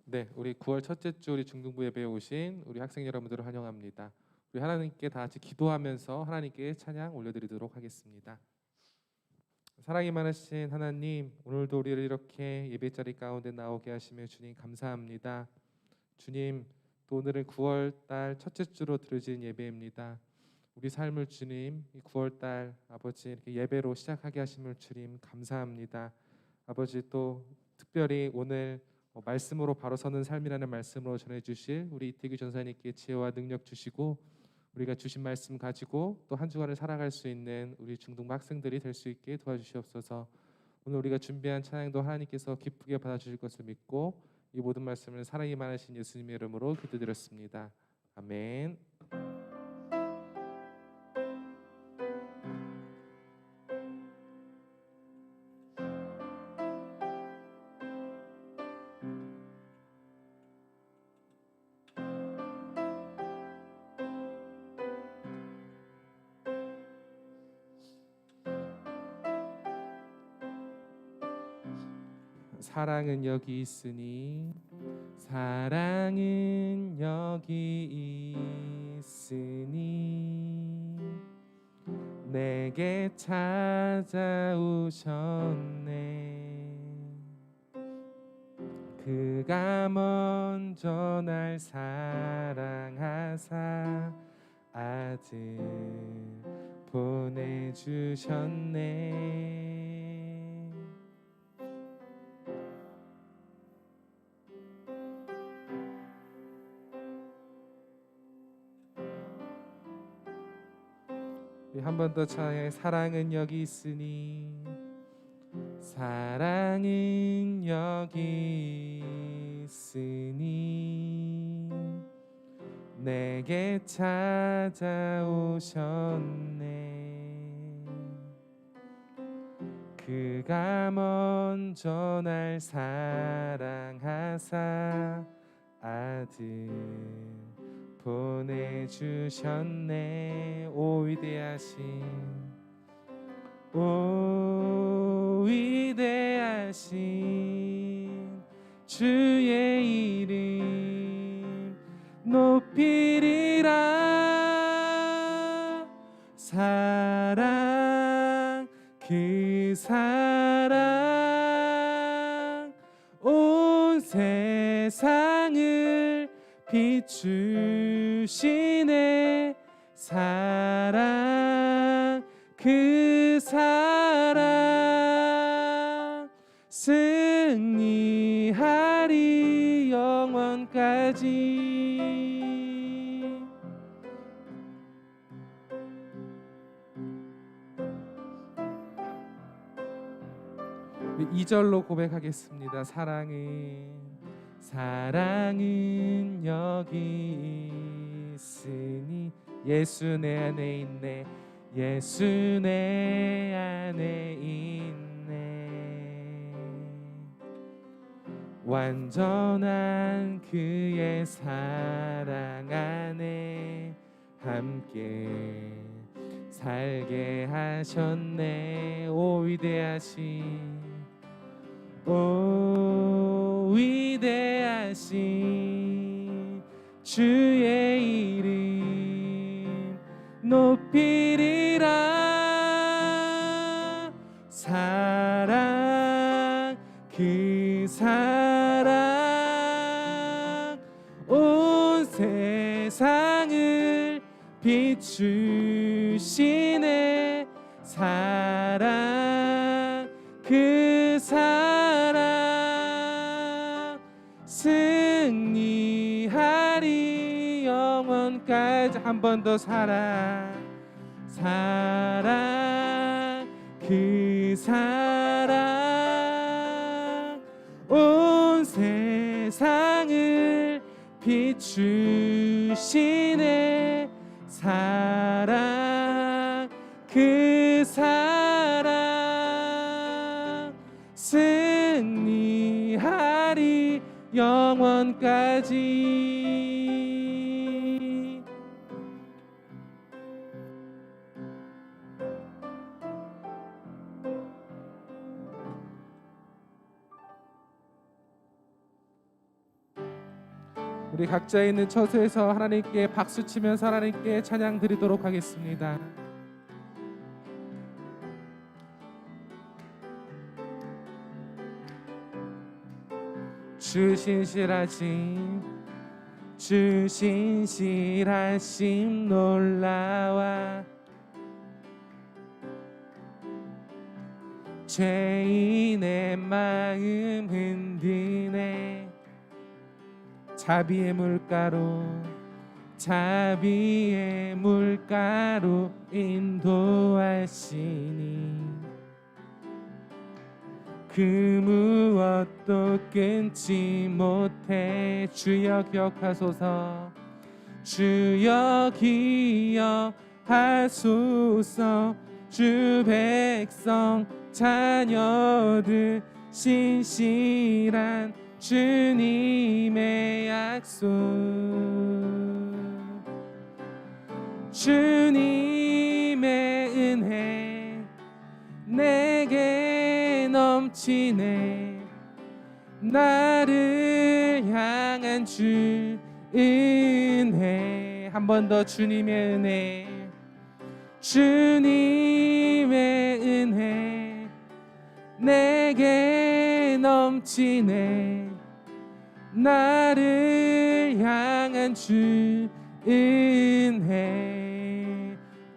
네, 우리 9월 첫째 주 우리 중등부 예배에 오신 우리 학생 여러분들을 환영합니다. 우리 하나님께 다 같이 기도하면서 하나님께 찬양 올려드리도록 하겠습니다. 사랑이 많으신 하나님, 오늘도 우리를 이렇게 예배 자리 가운데 나오게 하시며 주님 감사합니다. 주님, 또 오늘은 9월 달 첫째 주로 드려진 예배입니다. 우리 삶을 주님, 이 9월 달 아버지 이렇게 예배로 시작하게 하심을 주님 감사합니다. 아버지 또 특별히 오늘 말씀으로 바로 서는 삶이라는 말씀으로 전해주실 우리 이태규 전사님께 지혜와 능력 주시고 우리가 주신 말씀 가지고 또 한 주간을 살아갈 수 있는 우리 중등부 학생들이 될 수 있게 도와주시옵소서. 오늘 우리가 준비한 찬양도 하나님께서 기쁘게 받아주실 것을 믿고 이 모든 말씀을 사랑이 많으신 예수님의 이름으로 기도드렸습니다. 아멘. 사랑은 여기 있으니 사랑은 여기 있으니 내게 찾아오셨네. 그가 먼저 날 사랑하사 아들 보내주셨네. 한 번 더 찬양해. 사랑은 여기 있으니 사랑은 여기 있으니 내게 찾아오셨네. 그가 먼저 날 사랑하사 아들 보내주셨네. 오 위대하신 주의 이름 높이리라. 사랑 그 사랑 온 세상을 비추시네. 사랑 그 사랑 승리하리 영원까지. 2절로 고백하겠습니다. 사랑은 여기 있으니 예수 내 안에 있네. 예수 내 안에 있네. 완전한 그의 사랑 안에 함께 살게 하셨네. 오 위대하신 주의 이름 높이리라. 사랑 그 사랑 온 세상을 비추시네. 사랑 그 사랑 승리하리 영원까지. 한 번 더. 사랑 그 사랑 온 세상을 비추시네. 사랑 그 사랑 승리하리 영원까지. 우리 각자 있는 처소에서 하나님께 박수 치면서 하나님께 찬양 드리도록 하겠습니다. 주 신실하심, 주 신실하심 놀라와 죄인의 마음 흔드네. 자비의 물가로, 자비의 물가로 인도하시니 그 무엇도 끊지 못해. 주여 기억하소서, 주여 기억하소서. 주 백성 자녀들 신실한 주님의 약속, 주님의 은혜 내게 넘치네. 나를 향한 주 은혜. 한 번 더 주님의 은혜, 주님의 은혜 내게 넘치네. 나를 향한 주 은혜.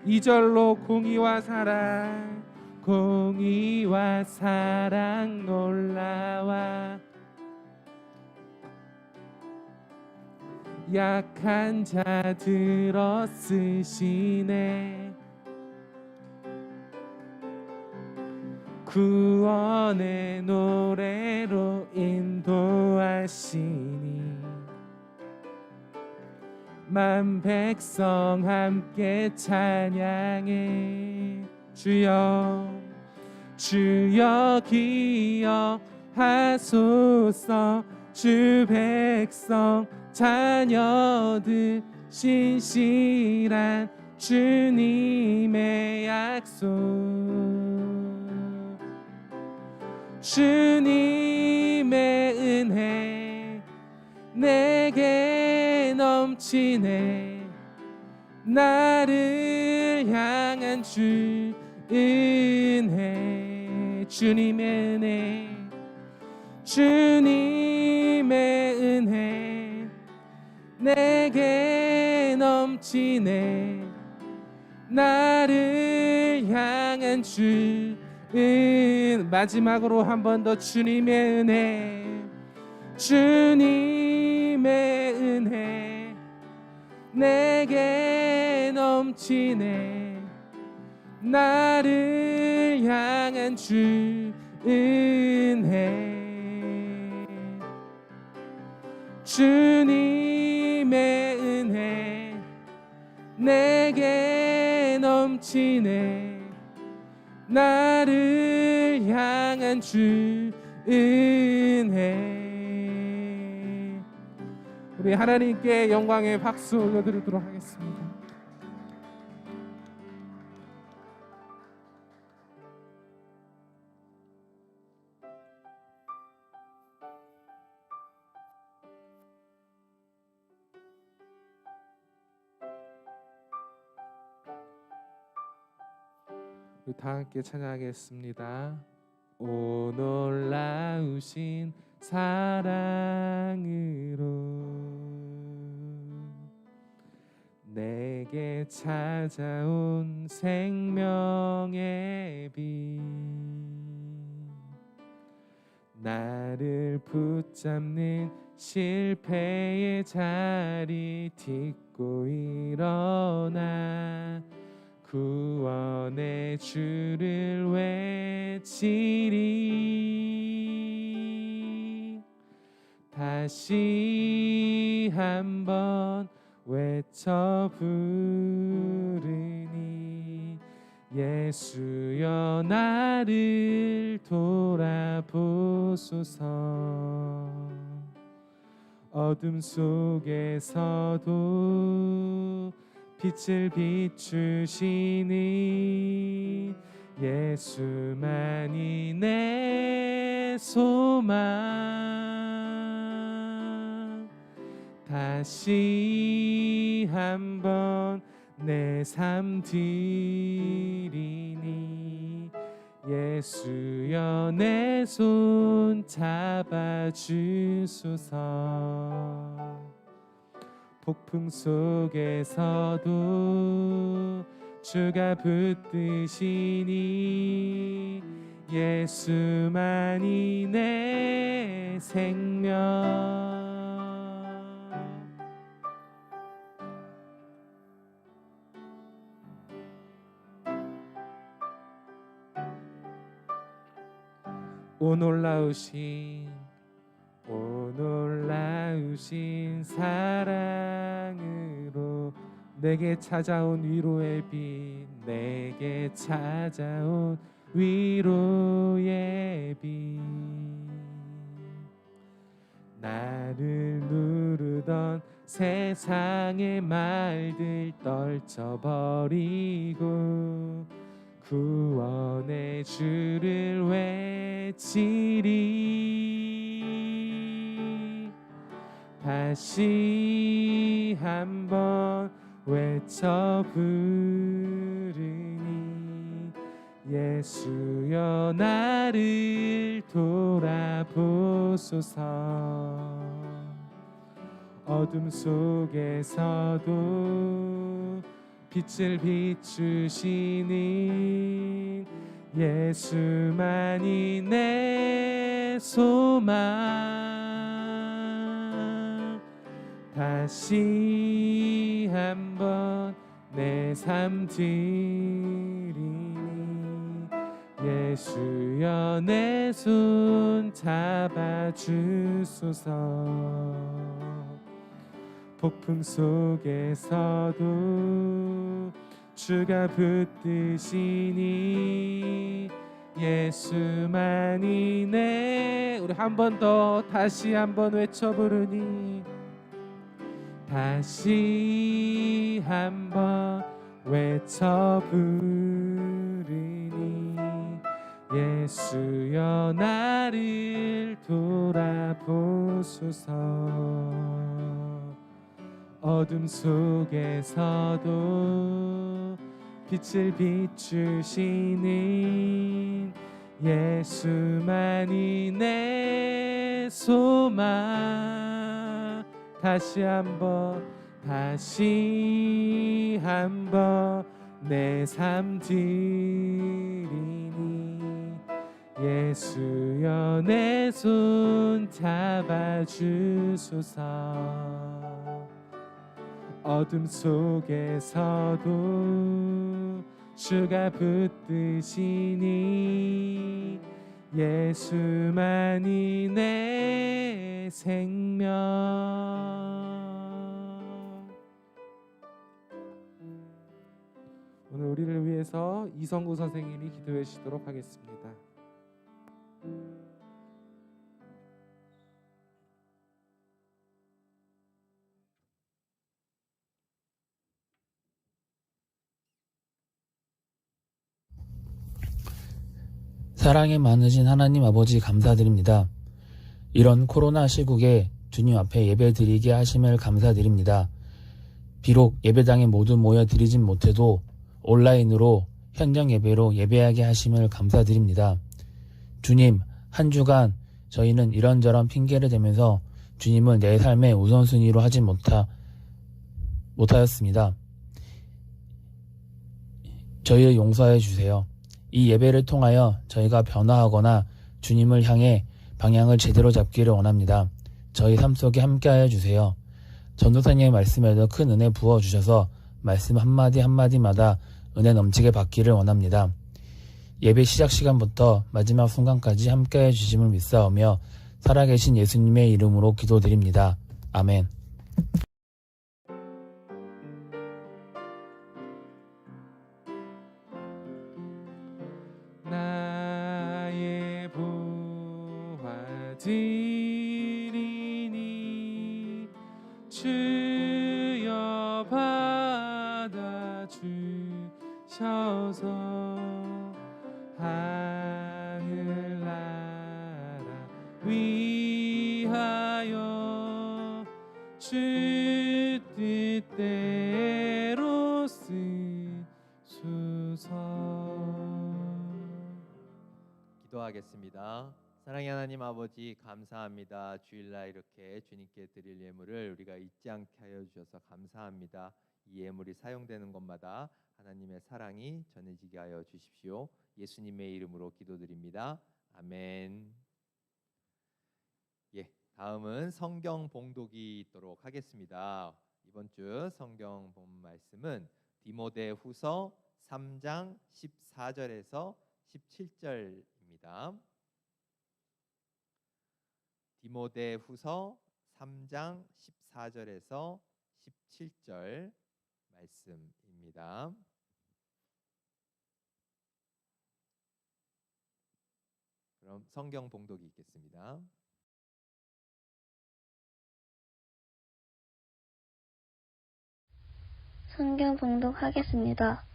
2절로 공의와 사랑, 공의와 사랑 놀라와 약한 자들 쓰시네. 구원의 노래로 인도하시니 만 백성 함께 찬양해. 주여, 주여 기억하소서. 주 백성 자녀들 신실한 주님의 약속, 주님의 은혜 내게 넘치네. 나를 향한 주 은혜, 주님의 은혜, 주님의 은혜 내게 넘치네. 나를 향한 주 마지막으로 한 번 더 주님의 은혜, 주님의 은혜 내게 넘치네. 나를 향한 주 은혜, 주님의 은혜 내게 넘치네. 나를 향한 주 은혜. 우리 하나님께 영광의 박수 올려드리도록 하겠습니다. 우리 다 함께 찬양하겠습니다. 오 놀라우신 사랑으로 내게 찾아온 생명의 빛, 나를 붙잡는 실패의 자리 딛고 일어나 구원의 주를 외치리. 다시 한번 외쳐 부르니 예수여 나를 돌아보소서. 어둠 속에서도 빛을 비추시니 예수만이 내 소망. 다시 한번 내 삶 드리니 예수여 내 손 잡아주소서. 폭풍 속에서도 주가 붙드시니 예수만이 내 생명. 오 놀라우신 사랑으로 내게 찾아온 위로의 빛, 내게 찾아온 위로의 빛. 나를 누르던 세상의 말들 떨쳐버리고 구원의 주를 외치리. 다시 한번 외쳐 부르니 예수여 나를 돌아보소서. 어둠 속에서도 빛을 비추시는 예수만이 내 소망. 다시 한번 내 삶 드리니 예수여 내 손 잡아주소서. 폭풍 속에서도 주가 붙드시니 예수만이 내. 우리 한 번 더 다시 한번 외쳐 부르니 다시 한번 외쳐 부르니 예수여 나를 돌아보소서. 어둠 속에서도 빛을 비추시는 예수만이 내 소망. 다시 한번 내 삶 드리니 예수여 내 손 잡아주소서. 어둠 속에서도 주가 붙드시니 예수만이 내 생명. 오늘 우리를 위해서 이성구 선생님이 기도해 주시도록 하겠습니다. 사랑이 많으신 하나님 아버지 감사드립니다. 이런 코로나 시국에 주님 앞에 예배드리게 하심을 감사드립니다. 비록 예배당에 모두 모여드리진 못해도 온라인으로 현장 예배로 예배하게 하심을 감사드립니다. 주님, 한 주간 저희는 이런저런 핑계를 대면서 주님을 내 삶의 우선순위로 하지 못하였습니다. 저희를 용서해 주세요. 이 예배를 통하여 저희가 변화하거나 주님을 향해 방향을 제대로 잡기를 원합니다. 저희 삶 속에 함께하여 주세요. 전도사님의 말씀에도 큰 은혜 부어주셔서 말씀 한마디 한마디마다 은혜 넘치게 받기를 원합니다. 예배 시작 시간부터 마지막 순간까지 함께해 주심을 믿사오며 살아계신 예수님의 이름으로 기도드립니다. 아멘. 나의 보아드리니 주여 받아주셔서 하늘나라 위하여 주 뜻대로 쓰소서. 기도하겠습니다. 사랑의 하나님 아버지, 감사합니다. 주일날 이렇게 주님께 드릴 예물을 우리가 잊지 않게 하여 주셔서 감사합니다. 이 예물이 사용되는 곳마다 하나님의 사랑이 전해지게 하여 주십시오. 예수님의 이름으로 기도드립니다. 아멘. 예, 다음은 성경 봉독이 있도록 하겠습니다. 이번 주 성경 본 말씀은 디모데후서 3장 14절에서 17절입니다. 디모데후서 3장 14절에서 17절 말씀입니다. 그럼 성경 봉독이 있겠습니다. 성경 봉독하겠습니다.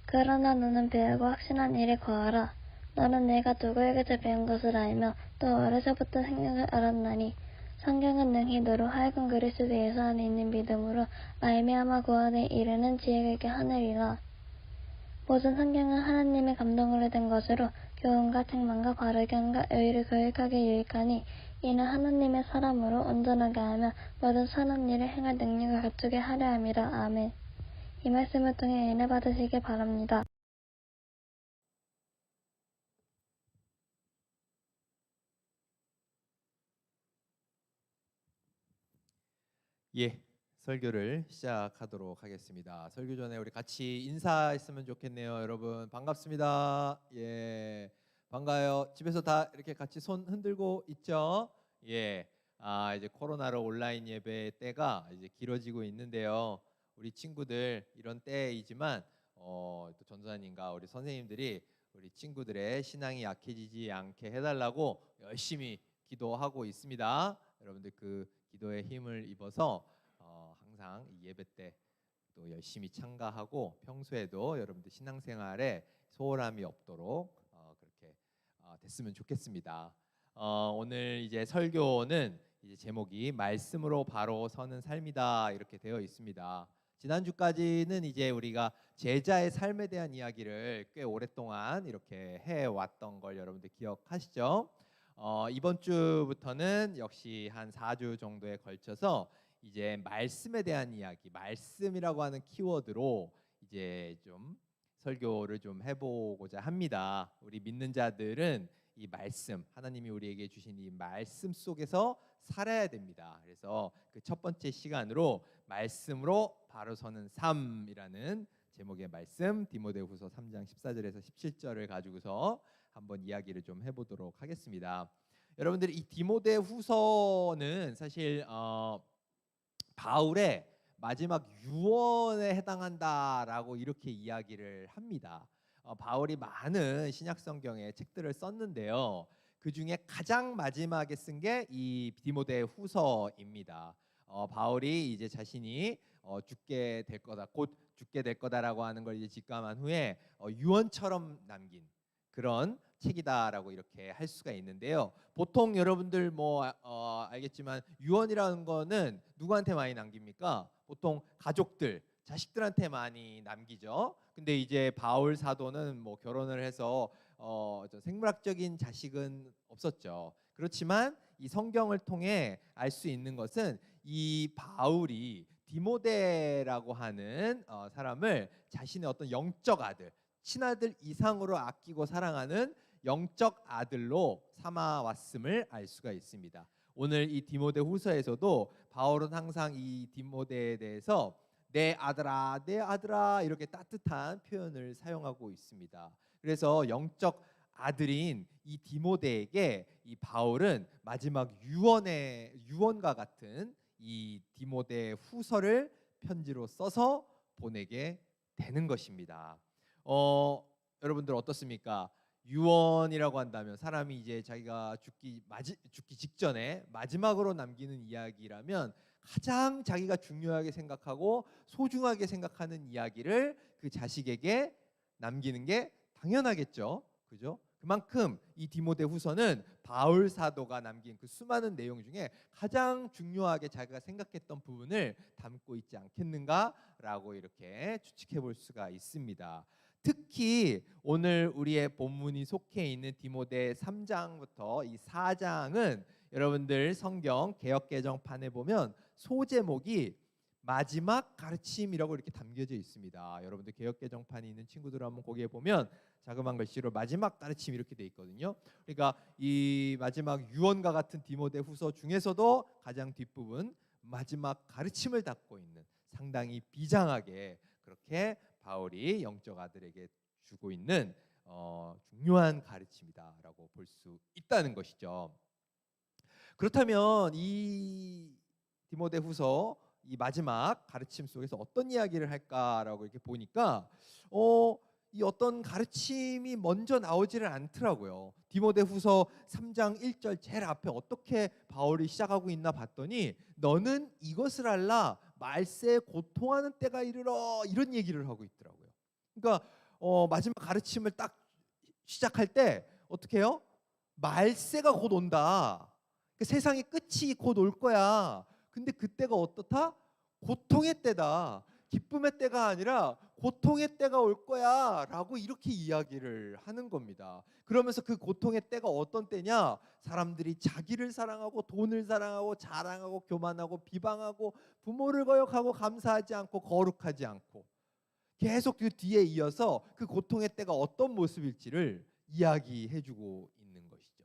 그러나 너는 배우고 확신한 일에 거하라. 너는 내가 누구에게서 배운 것을 알며 또 어려서부터 생각을 알았나니 성경은 능히 너로 하여금 그리스도에서 안에 있는 믿음으로 말미암아 구원에 이르는 지혜가 있게 하느니라. 모든 성경은 하나님의 감동으로 된 것으로 교훈과 책망과 바르게 함과 의를 교육하게 유익하니 이는 하나님의 사람으로 온전하게 하며 모든 선한 일을 행할 능력을 갖추게 하려 함이라. 아멘. 이 말씀을 통해 은혜 받으시길 바랍니다. 예, 설교를 시작하도록 하겠습니다. 설교 전에 우리 같이 인사했으면 좋겠네요. 여러분 반갑습니다. 예, 반가워요. 집에서 다 이렇게 같이 손 흔들고 있죠? 예, 이제 코로나로 온라인 예배 때가 이제 길어지고 있는데요. 우리 친구들 이런 때이지만 또 전도사님과 우리 선생님들이 우리 친구들의 신앙이 약해지지 않게 해달라고 열심히 기도하고 있습니다. 여러분들 그 기도의 힘을 입어서 항상 이 예배 때 또 열심히 참가하고 평소에도 여러분들 신앙생활에 소홀함이 없도록 그렇게 됐으면 좋겠습니다. 오늘 이제 설교는 이제 제목이 말씀으로 바로 서는 삶이다 이렇게 되어 있습니다. 지난주까지는 이제 우리가 제자의 삶에 대한 이야기를 꽤 오랫동안 이렇게 해왔던 걸 여러분들 기억하시죠? 이번 주부터는 역시 한 4주 정도에 걸쳐서 이제 말씀에 대한 이야기, 말씀이라고 하는 키워드로 이제 좀 설교를 좀 해보고자 합니다. 우리 믿는 자들은 이 말씀, 하나님이 우리에게 주신 이 말씀 속에서 살아야 됩니다. 그래서 그 첫 번째 시간으로 말씀으로 바로 서는 삶이라는 제목의 말씀, 디모데후서 3장 14절에서 17절을 가지고서 한번 이야기를 좀 해보도록 하겠습니다. 여러분들 이 디모데후서는 사실 바울의 마지막 유언에 해당한다라고 이렇게 이야기를 합니다. 바울이 많은 신약 성경의 책들을 썼는데요. 그 중에 가장 마지막에 쓴 게 이 디모데후서입니다. 바울이 이제 자신이 죽게 될 거다, 곧 죽게 될 거다라고 하는 걸 이제 직감한 후에 유언처럼 남긴 그런 책이다라고 이렇게 할 수가 있는데요. 보통 여러분들 알겠지만 유언이라는 거는 누구한테 많이 남깁니까? 보통 가족들, 자식들한테 많이 남기죠. 근데 이제 바울 사도는 뭐 결혼을 해서 생물학적인 자식은 없었죠. 그렇지만 이 성경을 통해 알 수 있는 것은 이 바울이 디모데라고 하는 사람을 자신의 어떤 영적 아들, 친아들 이상으로 아끼고 사랑하는 영적 아들로 삼아왔음을 알 수가 있습니다. 오늘 이 디모데후서에서도 바울은 항상 이 디모데에 대해서 내 아들아, 내 아들아 이렇게 따뜻한 표현을 사용하고 있습니다. 그래서 영적 아들인 이 디모데에게 이 바울은 마지막 유언과 같은 이 디모데 후서를 편지로 써서 보내게 되는 것입니다. 여러분들 어떻습니까? 유언이라고 한다면 사람이 이제 자기가 죽기 직전에 마지막으로 남기는 이야기라면 가장 자기가 중요하게 생각하고 소중하게 생각하는 이야기를 그 자식에게 남기는 게 당연하겠죠. 그죠? 그만큼 이 디모데후서는 바울 사도가 남긴 그 수많은 내용 중에 가장 중요하게 자기가 생각했던 부분을 담고 있지 않겠는가라고 이렇게 추측해 볼 수가 있습니다. 특히 오늘 우리의 본문이 속해 있는 디모데 3장부터 이 4장은 여러분들 성경 개역개정판에 보면 소제목이 마지막 가르침이라고 이렇게 담겨져 있습니다. 여러분들 개역개정판이 있는 친구들 한번 거기에 보면 자그마한 글씨로 마지막 가르침 이렇게 돼 있거든요. 그러니까 이 마지막 유언과 같은 디모데후서 중에서도 가장 뒷부분 마지막 가르침을 담고 있는 상당히 비장하게 그렇게 바울이 영적 아들에게 주고 있는 중요한 가르침이다라고 볼 수 있다는 것이죠. 그렇다면 이 디모데후서 이 마지막 가르침 속에서 어떤 이야기를 할까라고 이렇게 보니까 이 어떤 가르침이 먼저 나오지를 않더라고요. 디모데후서 3장 1절 제일 앞에 어떻게 바울이 시작하고 있나 봤더니 너는 이것을 알라 말세에 고통하는 때가 이르러 이런 얘기를 하고 있더라고요. 그러니까 마지막 가르침을 딱 시작할 때 어떻게 해요? 말세가 곧 온다. 그 세상의 끝이 곧 올 거야. 근데 그때가 어떻다? 고통의 때다. 기쁨의 때가 아니라 고통의 때가 올 거야 라고 이렇게 이야기를 하는 겁니다. 그러면서 그 고통의 때가 어떤 때냐? 사람들이 자기를 사랑하고 돈을 사랑하고 자랑하고 교만하고 비방하고 부모를 거역하고 감사하지 않고 거룩하지 않고 계속 그 뒤에 이어서 그 고통의 때가 어떤 모습일지를 이야기해주고 있는 것이죠.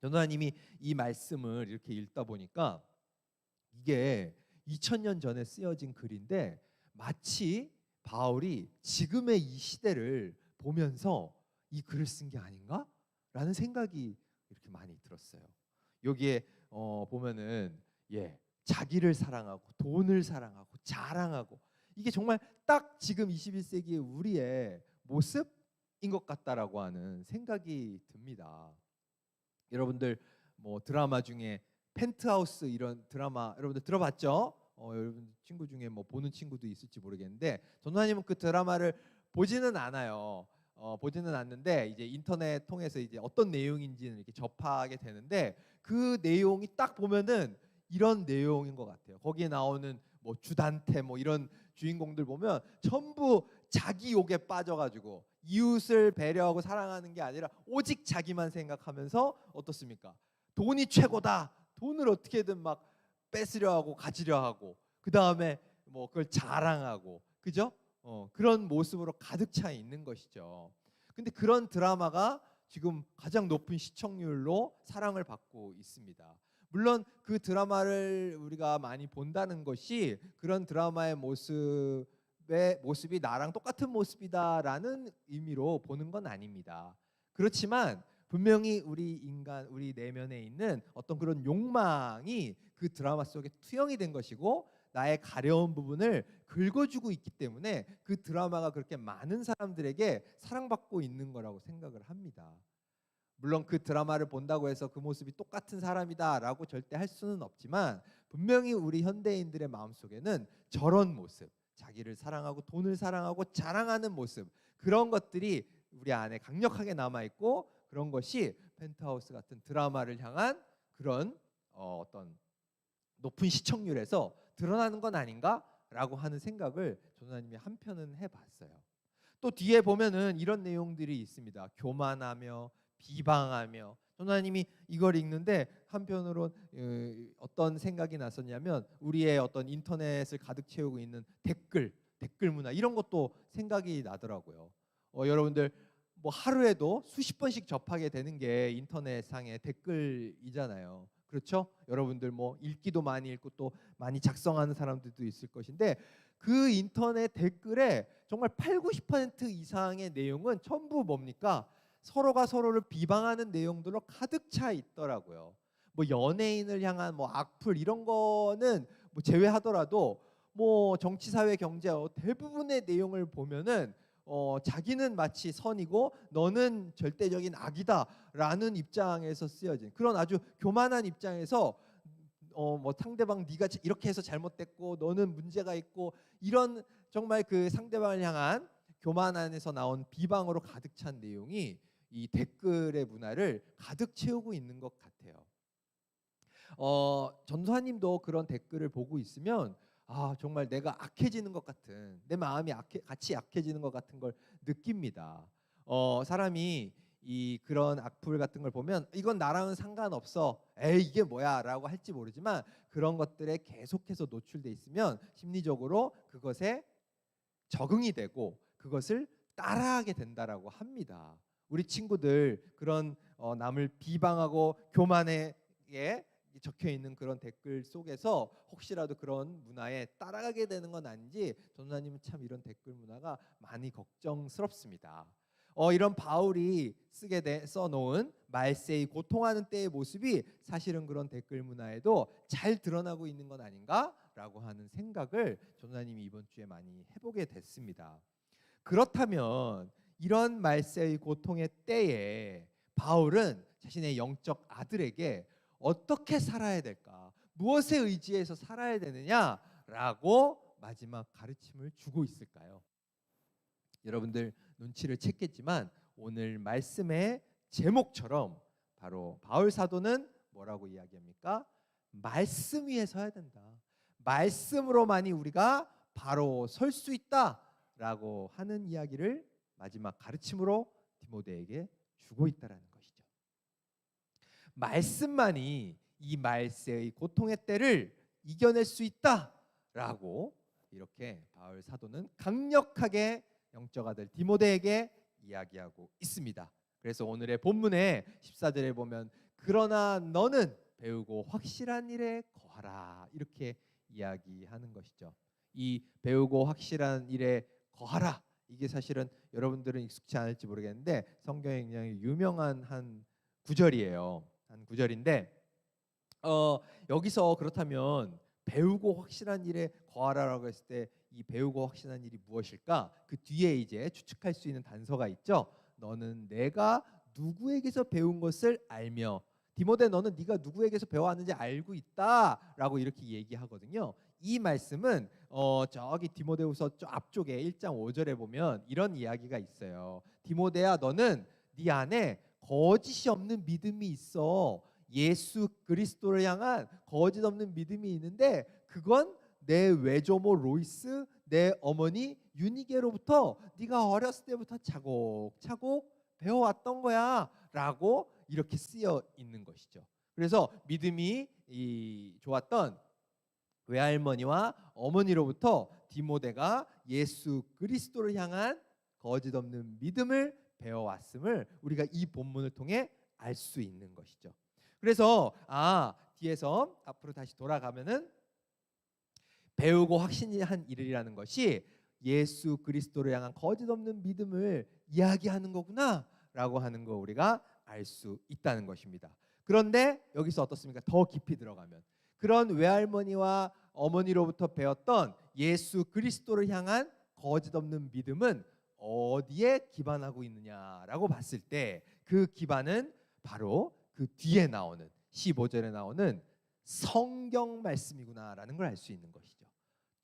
전도사님이 이 말씀을 이렇게 읽다 보니까 이게 2000년 전에 쓰여진 글인데 마치 바울이 지금의 이 시대를 보면서 이 글을 쓴 게 아닌가? 라는 생각이 이렇게 많이 들었어요. 여기에 보면은 자기를 사랑하고 돈을 사랑하고 자랑하고 이게 정말 딱 지금 21세기의 우리의 모습인 것 같다라고 하는 생각이 듭니다. 여러분들 뭐 드라마 중에 펜트하우스 이런 드라마 여러분들 들어봤죠? 여러분 친구 중에 뭐 보는 친구도 있을지 모르겠는데 전도사님은 그 드라마를 보지는 않아요. 보지는 않는데 이제 인터넷 통해서 이제 어떤 내용인지는 이렇게 접하게 되는데 그 내용이 딱 보면은 이런 내용인 것 같아요. 거기에 나오는 뭐 주단태 뭐 이런 주인공들 보면 전부 자기 욕에 빠져가지고 이웃을 배려하고 사랑하는 게 아니라 오직 자기만 생각하면서 어떻습니까? 돈이 최고다. 돈을 어떻게든 막 뺏으려 하고 가지려 하고 그 다음에 뭐 그걸 자랑하고 그죠? 그런 모습으로 가득 차 있는 것이죠. 근데 그런 드라마가 지금 가장 높은 시청률로 사랑을 받고 있습니다. 물론 그 드라마를 우리가 많이 본다는 것이 그런 드라마의 모습이 나랑 똑같은 모습이다라는 의미로 보는 건 아닙니다. 그렇지만 분명히 우리 내면에 있는 어떤 그런 욕망이 그 드라마 속에 투영이 된 것이고 나의 가려운 부분을 긁어주고 있기 때문에 그 드라마가 그렇게 많은 사람들에게 사랑받고 있는 거라고 생각을 합니다. 물론 그 드라마를 본다고 해서 그 모습이 똑같은 사람이다라고 절대 할 수는 없지만 분명히 우리 현대인들의 마음속에는 저런 모습, 자기를 사랑하고 돈을 사랑하고 자랑하는 모습 그런 것들이 우리 안에 강력하게 남아있고 그런 것이 펜트하우스 같은 드라마를 향한 그런 어떤 높은 시청률에서 드러나는 건 아닌가라고 하는 생각을 전도사님이 한편은 해봤어요. 또 뒤에 보면은 이런 내용들이 있습니다. 교만하며 비방하며 전도사님이 이걸 읽는데 한편으로 어떤 생각이 났었냐면 우리의 어떤 인터넷을 가득 채우고 있는 댓글 문화 이런 것도 생각이 나더라고요. 여러분들 뭐 하루에도 수십 번씩 접하게 되는 게 인터넷상의 댓글이잖아요. 그렇죠? 여러분들 뭐 읽기도 많이 읽고 또 많이 작성하는 사람들도 있을 것인데 그 인터넷 댓글에 정말 80~90% 이상의 내용은 전부 뭡니까? 서로가 서로를 비방하는 내용들로 가득 차 있더라고요. 뭐 연예인을 향한 뭐 악플 이런 거는 뭐 제외하더라도 뭐 정치, 사회, 경제 대부분의 내용을 보면은 자기는 마치 선이고 너는 절대적인 악이다라는 입장에서 쓰여진 그런 아주 교만한 입장에서 뭐 상대방 네가 이렇게 해서 잘못됐고 너는 문제가 있고 이런 정말 그 상대방을 향한 교만 안에서 나온 비방으로 가득 찬 내용이 이 댓글의 문화를 가득 채우고 있는 것 같아요. 전도사님도 그런 댓글을 보고 있으면 정말 내가 악해지는 것 같은, 내 마음이 같이 약해지는 것 같은 걸 느낍니다. 사람이 그런 악플 같은 걸 보면 이건 나랑은 상관없어, 에이 이게 뭐야 라고 할지 모르지만 그런 것들에 계속해서 노출돼 있으면 심리적으로 그것에 적응이 되고 그것을 따라하게 된다라고 합니다. 우리 친구들 그런 남을 비방하고 교만하게 적혀 있는 그런 댓글 속에서 혹시라도 그런 문화에 따라가게 되는 건 아닌지 전도사님은 참 이런 댓글 문화가 많이 걱정스럽습니다. 이런 바울이 써놓은 말세의 고통하는 때의 모습이 사실은 그런 댓글 문화에도 잘 드러나고 있는 건 아닌가라고 하는 생각을 전도사님이 이번 주에 많이 해보게 됐습니다. 그렇다면 이런 말세의 고통의 때에 바울은 자신의 영적 아들에게 어떻게 살아야 될까? 무엇에 의지해서 살아야 되느냐라고 마지막 가르침을 주고 있을까요? 여러분들 눈치를 챘겠지만 오늘 말씀의 제목처럼 바로 바울 사도는 뭐라고 이야기합니까? 말씀 위에 서야 된다. 말씀으로만이 우리가 바로 설 수 있다라고 하는 이야기를 마지막 가르침으로 디모데에게 주고 있다라는 것이죠. 말씀만이 이 말세의 고통의 때를 이겨낼 수 있다라고 이렇게 바울 사도는 강력하게 영적 아들 디모데에게 이야기하고 있습니다. 그래서 오늘의 본문의 14절에 보면 그러나 너는 배우고 확실한 일에 거하라 이렇게 이야기하는 것이죠. 이 배우고 확실한 일에 거하라, 이게 사실은 여러분들은 익숙치 않을지 모르겠는데 성경에 굉장히 유명한 한 구절이에요. 한 구절인데 여기서 그렇다면 배우고 확실한 일에 거하라라고 했을 때 이 배우고 확실한 일이 무엇일까? 그 뒤에 이제 추측할 수 있는 단서가 있죠. 너는 내가 누구에게서 배운 것을 알며, 디모데 너는 네가 누구에게서 배워왔는지 알고 있다라고 이렇게 얘기하거든요. 이 말씀은 저기 디모데후서 저 앞쪽에 1장 5절에 보면 이런 이야기가 있어요. 디모데야 너는 네 안에 거짓이 없는 믿음이 있어. 예수 그리스도를 향한 거짓 없는 믿음이 있는데 그건 내 외조모 로이스, 내 어머니 유니게로부터 네가 어렸을 때부터 차곡차곡 배워왔던 거야 라고 이렇게 쓰여 있는 것이죠. 그래서 믿음이 좋았던 외할머니와 어머니로부터 디모데가 예수 그리스도를 향한 거짓 없는 믿음을 배워왔음을 우리가 이 본문을 통해 알 수 있는 것이죠. 그래서 뒤에서 앞으로 다시 돌아가면은 배우고 확신한 일이라는 것이 예수 그리스도를 향한 거짓 없는 믿음을 이야기하는 거구나라고 하는 거 우리가 알 수 있다는 것입니다. 그런데 여기서 어떻습니까? 더 깊이 들어가면 그런 외할머니와 어머니로부터 배웠던 예수 그리스도를 향한 거짓 없는 믿음은 어디에 기반하고 있느냐라고 봤을 때 그 기반은 바로 그 뒤에 나오는 15절에 나오는 성경 말씀이구나라는 걸 알 수 있는 것이죠.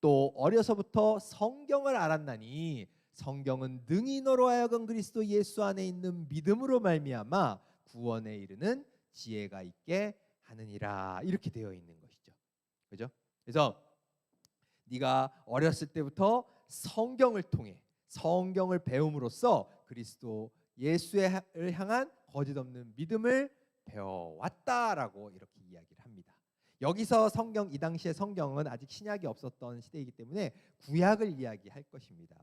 또 어려서부터 성경을 알았나니 성경은 능히 너로 하여금 그리스도 예수 안에 있는 믿음으로 말미암아 구원에 이르는 지혜가 있게 하느니라 이렇게 되어 있는 것이죠. 그죠? 그래서 네가 어렸을 때부터 성경을 통해 성경을 배움으로써 그리스도 예수를 향한 거짓 없는 믿음을 배워왔다라고 이렇게 이야기를 합니다. 여기서 이 당시의 성경은 아직 신약이 없었던 시대이기 때문에 구약을 이야기할 것입니다.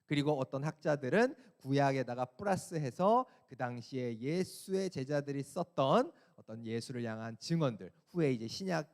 그리고 어떤 학자들은 구약에다가 플러스해서 그 당시에 예수의 제자들이 썼던 어떤 예수를 향한 증언들, 후에 이제 시작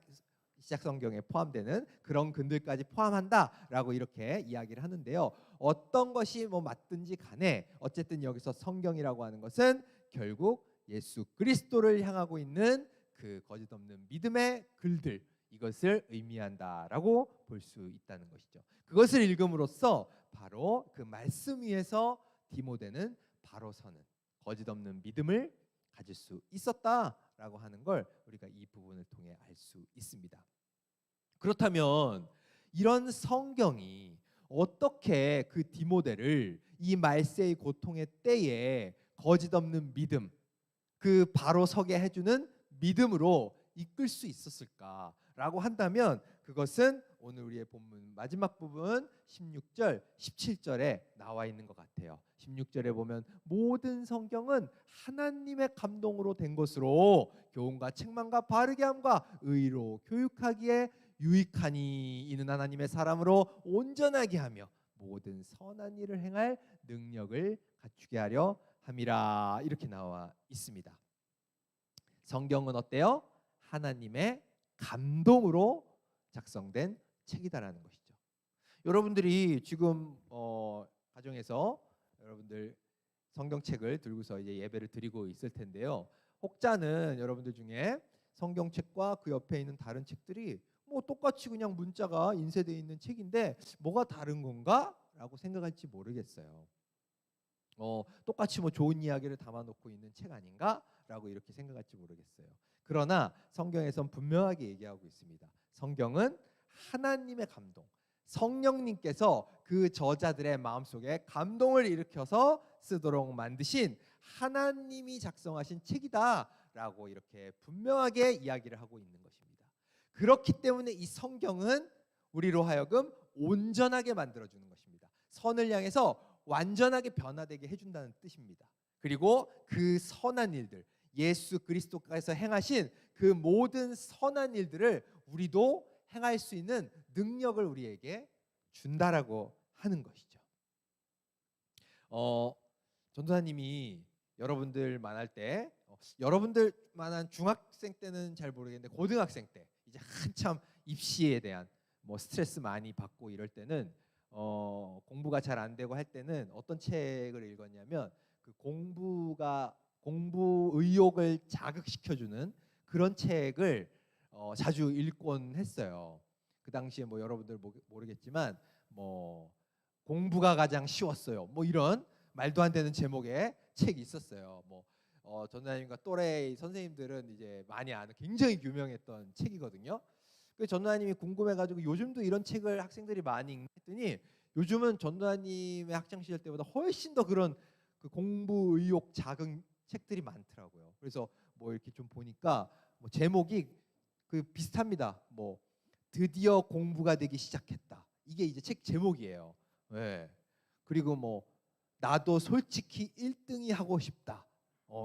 성경에 포함되는 그런 글들까지 포함한다라고 이렇게 이야기를 하는데요. 어떤 것이 맞든지 간에 어쨌든 여기서 성경이라고 하는 것은 결국 예수 그리스도를 향하고 있는 그 거짓 없는 믿음의 글들, 이것을 의미한다라고 볼 수 있다는 것이죠. 그것을 읽음으로써 바로 그 말씀 위에서 디모데는 바로 서는 거짓 없는 믿음을 가질 수 있었다라고 하는 걸 우리가 이 부분을 통해 알 수 있습니다. 그렇다면 이런 성경이 어떻게 그 디모데를 이 말세의 고통의 때에 거짓 없는 믿음, 그 바로 서게 해주는 믿음으로 이끌 수 있었을까라고 한다면 그것은 오늘 우리의 본문 마지막 부분 16절, 17절에 나와 있는 것 같아요. 16절에 보면 모든 성경은 하나님의 감동으로 된 것으로 교훈과 책망과 바르게 함과 의로 교육하기에 유익하니 이는 하나님의 사람으로 온전하게 하며 모든 선한 일을 행할 능력을 갖추게 하려 함이라 이렇게 나와 있습니다. 성경은 어때요? 하나님의 감동으로 작성된 책이다라는 것이죠. 여러분들이 지금 가정에서 여러분들 성경책을 들고서 이제 예배를 드리고 있을 텐데요. 혹자는 여러분들 중에 성경책과 그 옆에 있는 다른 책들이 뭐 똑같이 그냥 문자가 인쇄되어 있는 책인데 뭐가 다른 건가? 라고 생각할지 모르겠어요. 똑같이 뭐 좋은 이야기를 담아놓고 있는 책 아닌가? 라고 이렇게 생각할지 모르겠어요. 그러나 성경에선 분명하게 얘기하고 있습니다. 성경은 하나님의 감동, 성령님께서 그 저자들의 마음속에 감동을 일으켜서 쓰도록 만드신 하나님이 작성하신 책이다 라고 이렇게 분명하게 이야기를 하고 있는 것입니다. 그렇기 때문에 이 성경은 우리로 하여금 온전하게 만들어주는 것입니다. 선을 향해서 완전하게 변화되게 해준다는 뜻입니다. 그리고 그 선한 일들, 예수 그리스도께서 행하신 그 모든 선한 일들을 우리도 행할 수 있는 능력을 우리에게 준다라고 하는 것이죠. 전도사님이 여러분들만 할 때, 여러분들만 한 중학생 때는 잘 모르겠는데 고등학생 때 이제 한참 입시에 대한 뭐 스트레스 많이 받고 이럴 때는 공부가 잘 안 되고 할 때는 어떤 책을 읽었냐면 그 공부 의욕을 자극시켜주는 그런 책을 자주 읽곤 했어요. 그 당시에 뭐 여러분들 모르겠지만 뭐 공부가 가장 쉬웠어요. 뭐 이런 말도 안 되는 제목의 책이 있었어요. 뭐 전도사님과 또래 선생님들은 이제 많이 아는 굉장히 유명했던 책이거든요. 그 전도사님이 궁금해가지고 요즘도 이런 책을 학생들이 많이 읽더니 요즘은 전도사님의 학창 시절 때보다 훨씬 더 그런 그 공부 의욕 자극 책들이 많더라고요. 그래서 뭐 이렇게 좀 보니까 뭐 제목이 그 비슷합니다. 뭐 드디어 공부가 되기 시작했다. 이게 이제 책 제목이에요. 네. 그리고 뭐 나도 솔직히 1등이 하고 싶다.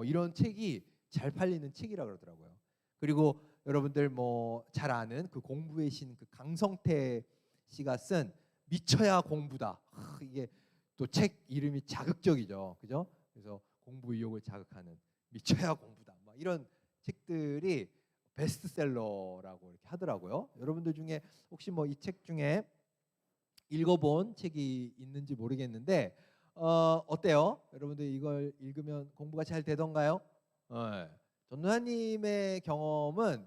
이런 책이 잘 팔리는 책이라 그러더라고요. 그리고 여러분들 뭐 잘 아는 그 공부의 신 그 강성태 씨가 쓴 미쳐야 공부다. 이게 또 책 이름이 자극적이죠. 그죠? 그래서 공부 의욕을 자극하는 미쳐야 공부다. 막 이런 책들이 베스트셀러라고 이렇게 하더라고요. 여러분들 중에 혹시 뭐 이 책 중에 읽어본 책이 있는지 모르겠는데 어때요? 여러분들 이걸 읽으면 공부가 잘 되던가요? 전도사님의 경험은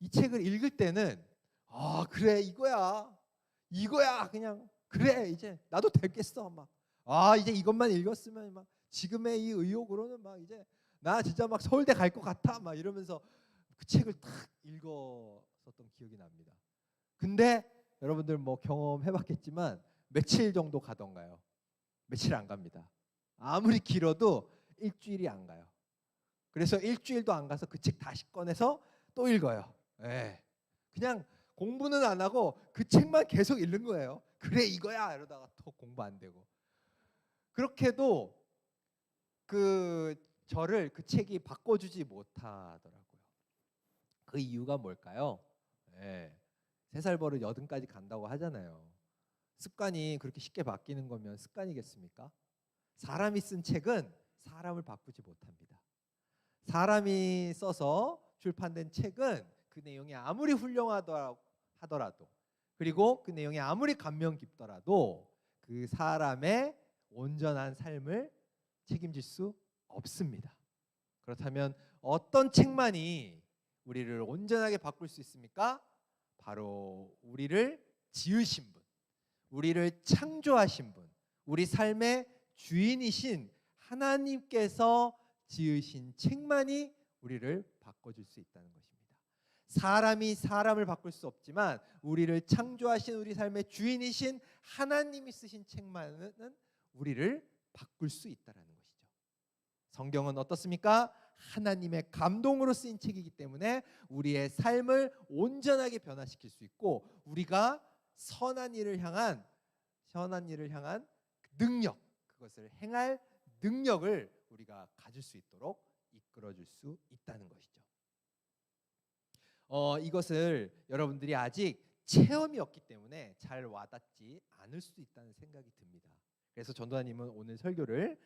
이 책을 읽을 때는 그래 이거야 그냥 그래 이제 나도 되겠어 막 이제 이것만 읽었으면 막 지금의 이 의욕으로는 막 이제 나 진짜 막 서울대 갈 것 같아 막 이러면서 그 책을 딱 읽었었던 기억이 납니다. 근데 여러분들 뭐 경험해봤겠지만 며칠 정도 가던가요? 며칠 안 갑니다. 아무리 길어도 일주일이 안 가요. 그래서 일주일도 안 가서 그 책 다시 꺼내서 또 읽어요. 그냥 공부는 안 하고 그 책만 계속 읽는 거예요. 그래 이거야 이러다가 또 공부 안 되고. 그렇게도 저를 그 책이 바꿔주지 못하더라고요. 그 이유가 뭘까요? 3살 버릇 80까지 간다고 하잖아요. 습관이 그렇게 쉽게 바뀌는 거면 습관이겠습니까? 사람이 쓴 책은 사람을 바꾸지 못합니다. 사람이 써서 출판된 책은 그 내용이 아무리 훌륭하더라도 그리고 그 내용이 아무리 감명 깊더라도 그 사람의 온전한 삶을 책임질 수 없습니다. 그렇다면 어떤 책만이 우리를 온전하게 바꿀 수 있습니까? 바로 우리를 지으신 분, 우리를 창조하신 분, 우리 삶의 주인이신 하나님께서 지으신 책만이 우리를 바꿔줄 수 있다는 것입니다. 사람이 사람을 바꿀 수 없지만 우리를 창조하신 우리 삶의 주인이신 하나님이 쓰신 책만은 우리를 바꿀 수 있다는 것이죠. 성경은 어떻습니까? 하나님의 감동으로 쓰인 책이기 때문에 우리의 삶을 온전하게 변화시킬 수 있고 우리가 선한 일을 향한 능력, 그것을 행할 능력을 우리가 가질 수 있도록 이끌어줄 수 있다는 것이죠. 이것을 여러분들이 아직 체험이 없기 때문에 잘 와닿지 않을 수 있다는 생각이 듭니다. 그래서 전도사님은 오늘 설교를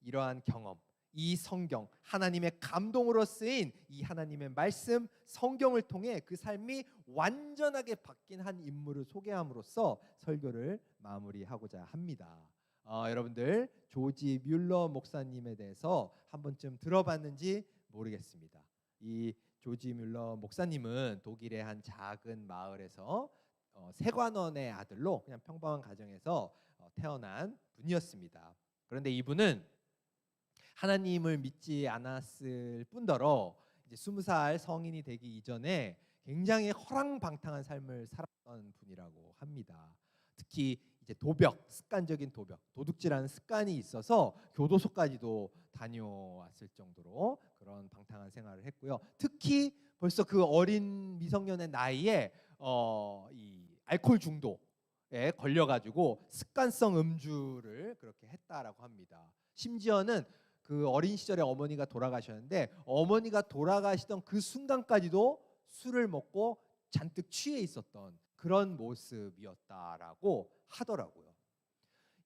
이러한 경험, 이 성경, 하나님의 감동으로 쓰인 이 하나님의 말씀, 성경을 통해 그 삶이 완전하게 바뀐 한 인물을 소개함으로써 설교를 마무리하고자 합니다. 여러분들 조지 뮬러 목사님에 대해서 한 번쯤 들어봤는지 모르겠습니다. 이 조지 뮬러 목사님은 독일의 한 작은 마을에서 세관원의 아들로 그냥 평범한 가정에서 태어난 분이었습니다. 그런데 이분은 하나님을 믿지 않았을 뿐더러 이제 20살 성인이 되기 이전에 굉장히 허랑방탕한 삶을 살았던 분이라고 합니다. 특히 이제 습관적인 도둑질하는 습관이 있어서 교도소까지도 다녀왔을 정도로 그런 방탕한 생활을 했고요. 특히 벌써 그 어린 미성년의 나이에 이 알코올 중독에 걸려가지고 습관성 음주를 그렇게 했다라고 합니다. 심지어는 그 어린 시절에 어머니가 돌아가셨는데 어머니가 돌아가시던 그 순간까지도 술을 먹고 잔뜩 취해 있었던 그런 모습이었다라고 하더라고요.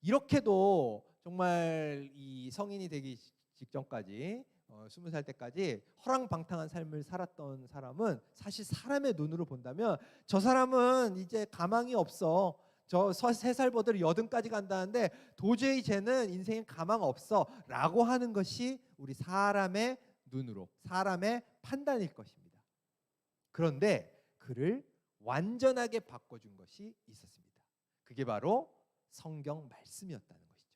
이렇게도 정말 이 성인이 되기 직전까지 20살 때까지 허랑방탕한 삶을 살았던 사람은 사실 사람의 눈으로 본다면 저 사람은 이제 가망이 없어. 저 3살보다 80까지 간다는데 도저히 쟤는 인생에 가망 없어 라고 하는 것이 우리 사람의 눈으로 사람의 판단일 것입니다. 그런데 그를 완전하게 바꿔준 것이 있었습니다. 그게 바로 성경 말씀이었다는 것이죠.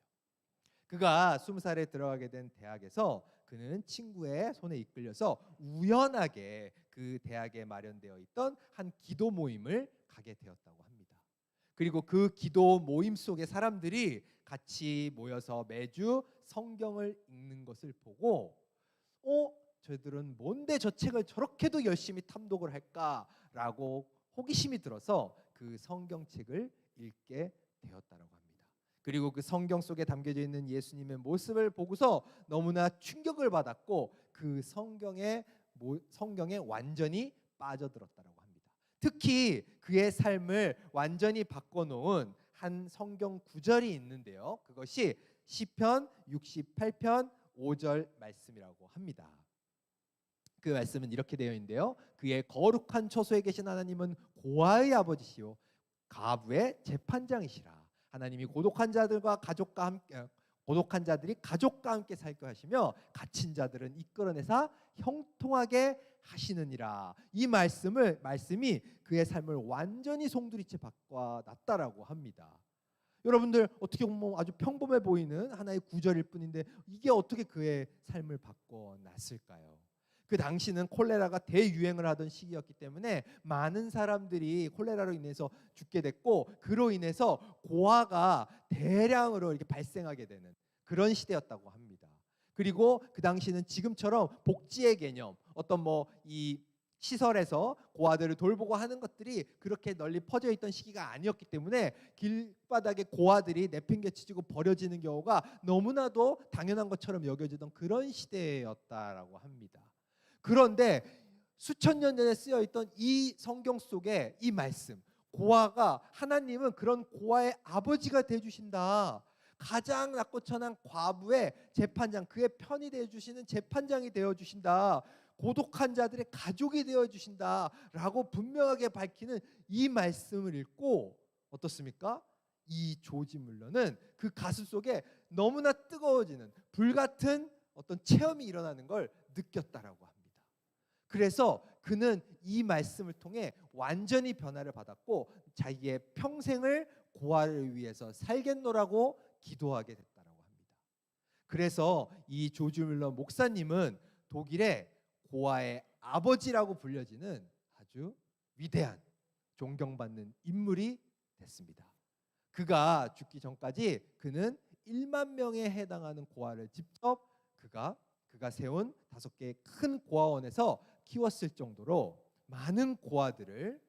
그가 20살에 들어가게 된 대학에서 그는 친구의 손에 이끌려서 우연하게 그 대학에 마련되어 있던 한 기도 모임을 가게 되었다고 합니다. 그리고 그 기도 모임 속에 사람들이 같이 모여서 매주 성경을 읽는 것을 보고 저들은 뭔데 저 책을 저렇게도 열심히 탐독을 할까라고 호기심이 들어서 그 성경책을 읽게 되었다라고 합니다. 그리고 그 성경 속에 담겨져 있는 예수님의 모습을 보고서 너무나 충격을 받았고 그 성경에 완전히 빠져들었다라고 합니다. 특히 그의 삶을 완전히 바꿔놓은 한 성경 구절이 있는데요. 그것이 시편 68편 5절 말씀이라고 합니다. 그 말씀은 이렇게 되어 있는데요. 그의 거룩한 처소에 계신 하나님은 고아의 아버지시요 가부의 재판장이시라. 하나님이 고독한 자들이 가족과 함께 살게 하시며 갇힌 자들은 이끌어내사 형통하게 하시느니라. 이 말씀이 그의 삶을 완전히 송두리째 바꿔놨다라고 합니다. 여러분들 어떻게 보면 아주 평범해 보이는 하나의 구절일 뿐인데 이게 어떻게 그의 삶을 바꿔놨을까요? 그 당시는 콜레라가 대유행을 하던 시기였기 때문에 많은 사람들이 콜레라로 인해서 죽게 됐고 그로 인해서 고아가 대량으로 이렇게 발생하게 되는 그런 시대였다고 합니다. 그리고 그 당시는 지금처럼 복지의 개념, 어떤 이 시설에서 고아들을 돌보고 하는 것들이 그렇게 널리 퍼져 있던 시기가 아니었기 때문에 길바닥에 고아들이 내팽개쳐지고 버려지는 경우가 너무나도 당연한 것처럼 여겨지던 그런 시대였다라고 합니다. 그런데 수천 년 전에 쓰여 있던 이 성경 속에 이 말씀, 고아가 하나님은 그런 고아의 아버지가 되어 주신다. 가장 낮고 천한 과부의 재판장, 그의 편이 되어 주시는 재판장이 되어 주신다. 고독한 자들의 가족이 되어 주신다라고 분명하게 밝히는 이 말씀을 읽고 어떻습니까? 이 조지 뮬러는 그 가슴 속에 너무나 뜨거워지는 불같은 어떤 체험이 일어나는 걸 느꼈다라고 합니다. 그래서 그는 이 말씀을 통해 완전히 변화를 받았고 자기의 평생을 고아를 위해서 살겠노라고 기도하게 됐다라고 합니다. 그래서 이 조지 뮬러 목사님은 독일의 고아의 아버지라고 불려지는 아주 위대한 존경받는 인물이 됐습니다. 그가 죽기 전까지 그는 1만 명에 해당하는 고아를 직접 그가 세운 5개의 큰 고아원에서 키웠을 정도로 많은 고아들을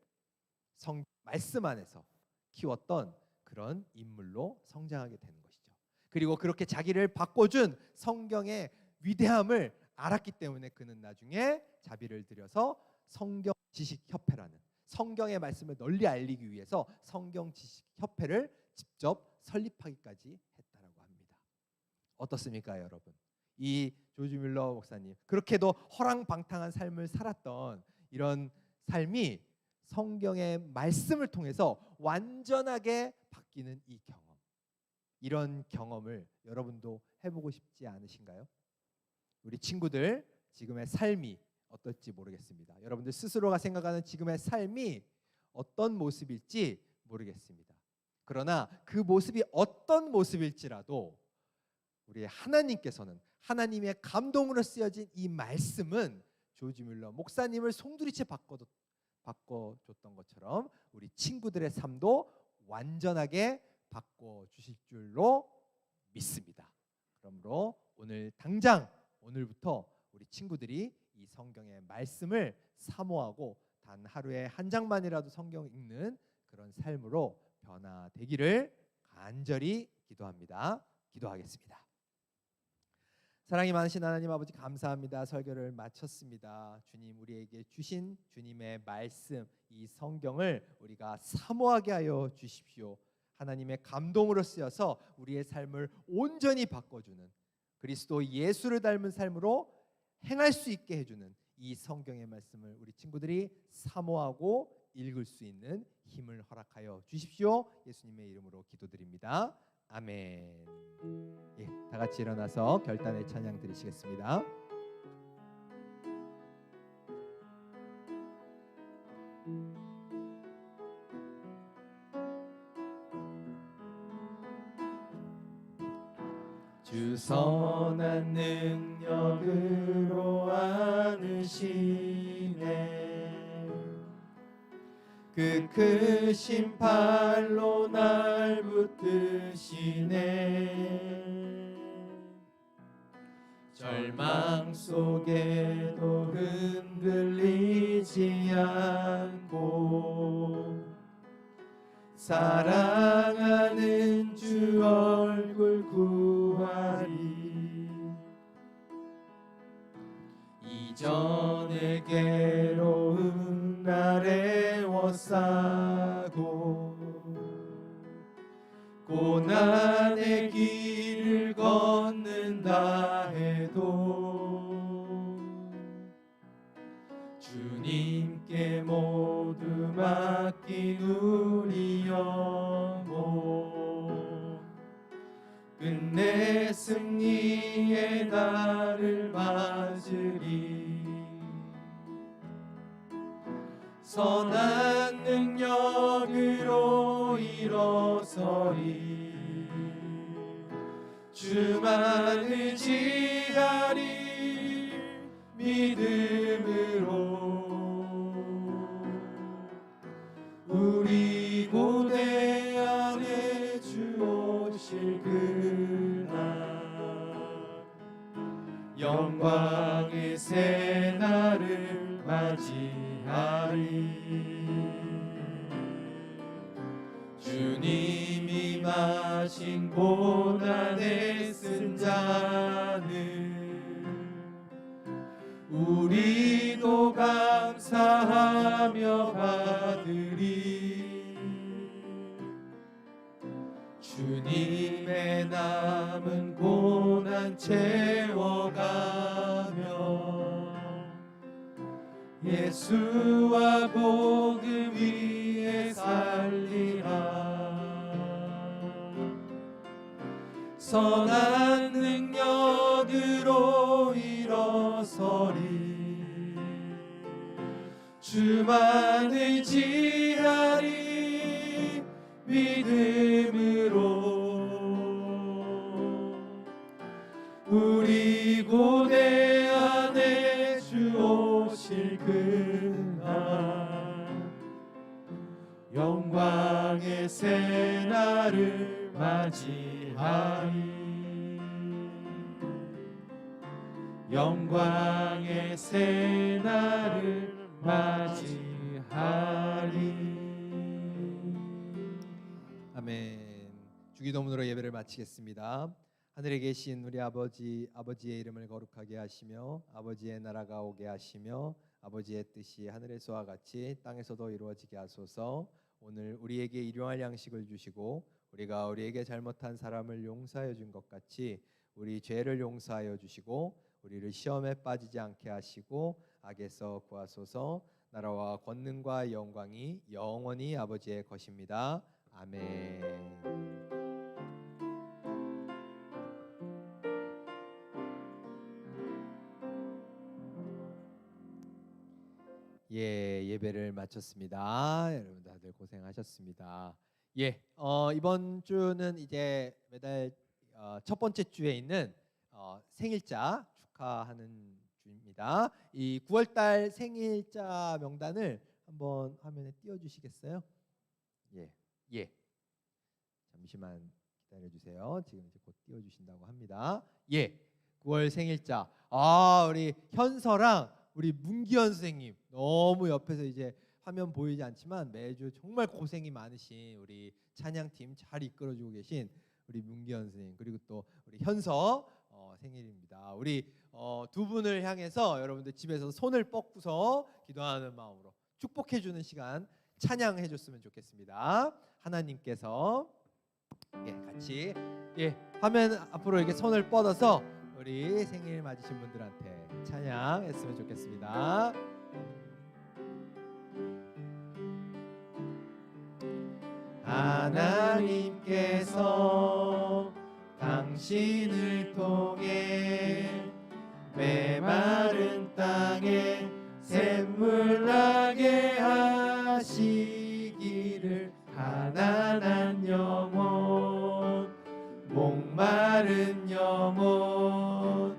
말씀 안에서 키웠던 그런 인물로 성장하게 되는 것이죠. 그리고 그렇게 자기를 바꿔준 성경의 위대함을 알았기 때문에 그는 나중에 자비를 들여서 성경 지식 협회라는, 성경의 말씀을 널리 알리기 위해서 성경 지식 협회를 직접 설립하기까지 했다라고 합니다. 어떻습니까, 여러분? 이 조지 뮬러 목사님, 그렇게도 허랑방탕한 삶을 살았던 이런 삶이 성경의 말씀을 통해서 완전하게 바뀌는 이 경험, 이런 경험을 여러분도 해보고 싶지 않으신가요? 우리 친구들 지금의 삶이 어떨지 모르겠습니다. 여러분들 스스로가 생각하는 지금의 삶이 어떤 모습일지 모르겠습니다. 그러나 그 모습이 어떤 모습일지라도 우리 하나님께서는, 하나님의 감동으로 쓰여진 이 말씀은 조지 뮬러 목사님을 송두리째 바꿔줬던 것처럼 우리 친구들의 삶도 완전하게 바꿔주실 줄로 믿습니다. 그러므로 오늘 당장, 오늘부터 우리 친구들이 이 성경의 말씀을 사모하고 단 하루에 한 장만이라도 성경 읽는 그런 삶으로 변화되기를 간절히 기도합니다. 기도하겠습니다. 사랑이 많으신 하나님 아버지, 감사합니다. 설교를 마쳤습니다. 주님, 우리에게 주신 주님의 말씀, 이 성경을 우리가 사모하게 하여 주십시오. 하나님의 감동으로 쓰여서 우리의 삶을 온전히 바꿔주는, 그리스도 예수를 닮은 삶으로 행할 수 있게 해주는 이 성경의 말씀을 우리 친구들이 사모하고 읽을 수 있는 힘을 허락하여 주십시오. 예수님의 이름으로 기도드립니다. 아멘. 예, 다 같이 일어나서 결단의 찬양 드리시겠습니다. 주 선한 능력으로 안으시네, 그 크신 팔로 날 붙드시네. 절망 속에도 흔들리지 않고 사랑하는 주 얼굴 구하리. 이전의 괴로움 날에 워싸고 고난의 길을 걷는다 해도 주님께 모두 맡긴 우리 영혼, 끝내 승리의 날을 맞으리. 선한 능력으로 일어서리. 주만 의지하리. 믿음으로 우리 고대 안에 주 오실 그날, 영광의 새날을 맞이하리. 주님이 마신 고난의 쓴 잔을 우리도 감사하며 받으리. 주님의 남은 고난 채워가며 예수와 복음 위에 살리라. 선한 능력으로 일어서리. 주만 의지하리. 믿음으로 우리 고대 안에 주 오실 그날, 영광의 새날을 맞이하리. 영광의 새날을 맞이하리. 아멘. 주기도문으로 예배를 마치겠습니다. 하늘에 계신 우리 아버지의 이름을 거룩하게 하시며 아버지의 나라가 오게 하시며 아버지의 뜻이 하늘에서와 같이 땅에서도 이루어지게 하소서. 오늘 우리에게 일용할 양식을 주시고 우리가 우리에게 잘못한 사람을 용서하여 준 것 같이 우리 죄를 용서하여 주시고 우리를 시험에 빠지지 않게 하시고 악에서 구하소서. 나라와 권능과 영광이 영원히 아버지의 것입니다. 아멘. 예배를 마쳤습니다. 여러분 다들 고생하셨습니다. 이번 주는 이제 매달 첫 번째 주에 있는 생일자 축하하는 주입니다. 이 9월달 생일자 명단을 한번 화면에 띄워주시겠어요? 잠시만 기다려주세요. 지금 이제 곧 띄워주신다고 합니다. 9월 생일자. 우리 현서랑 우리 문기현 선생님 너무 옆에서 이제 화면 보이지 않지만 매주 정말 고생이 많으신 우리 찬양팀 잘 이끌어주고 계신 우리 문기현 선생님 그리고 또 우리 현서 생일입니다. 우리 두 분을 향해서 여러분들 집에서 손을 뻗고서 기도하는 마음으로 축복해주는 시간 찬양해줬으면 좋겠습니다. 하나님께서 같이 화면 앞으로 이렇게 손을 뻗어서 우리 생일 맞으신 분들한테 찬양했으면 좋겠습니다. 하나님께서 당신을 통해 메마른 땅에 샘물 나게 하시기를 가난한 영혼 목마른 영혼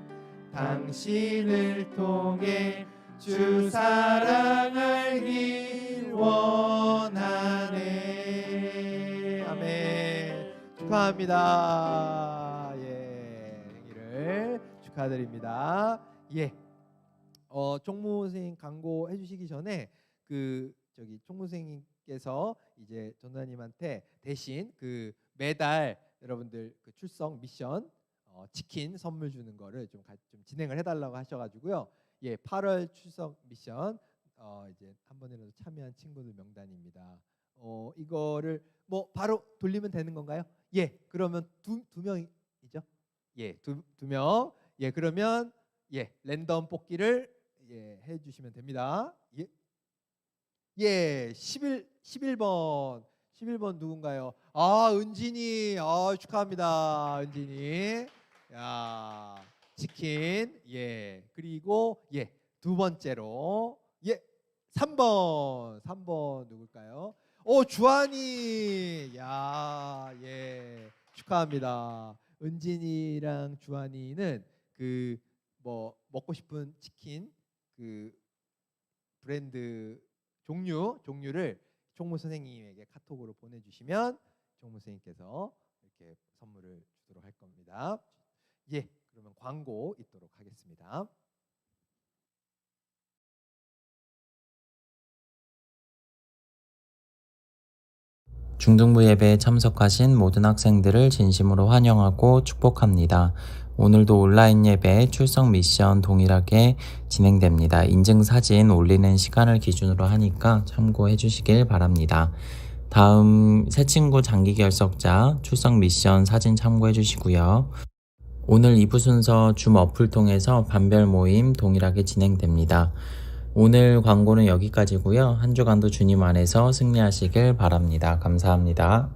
당신을 통해 주 사랑 알길 원하네. 아멘. 축하합니다. 생일을 축하드립니다. 총무 선생님 광고 해주시기 전에 총무 선생님께서 이제 전도사님한테 대신 매달 여러분들 출석 미션 치킨 선물 주는 거를 좀 진행을 해달라고 하셔가지고요. 8월 출석 미션 이제 한 번이라도 참여한 친구들 명단입니다. 이거를 바로 돌리면 되는 건가요? 그러면 두 명이죠? 두 명. 그러면 랜덤 뽑기를 해주시면 됩니다. 11번 누군가요? 은진이. 축하합니다. 은진이. 치킨. 그리고 두 번째로 3번 누굴까요? 주한이. 축하합니다. 은진이랑 주한이는 먹고 싶은 치킨 브랜드 종류를 총무 선생님에게 카톡으로 보내주시면 총무 선생님께서 이렇게 선물을 주도록 할 겁니다. 그러면 광고 있도록 하겠습니다. 중등부 예배에 참석하신 모든 학생들을 진심으로 환영하고 축복합니다. 오늘도 온라인 예배 출석 미션 동일하게 진행됩니다. 인증사진 올리는 시간을 기준으로 하니까 참고해 주시길 바랍니다. 다음 새 친구 장기 결석자 출석 미션 사진 참고해 주시고요. 오늘 2부 순서 줌 어플 통해서 반별 모임 동일하게 진행됩니다. 오늘 광고는 여기까지고요. 한 주간도 주님 안에서 승리하시길 바랍니다. 감사합니다.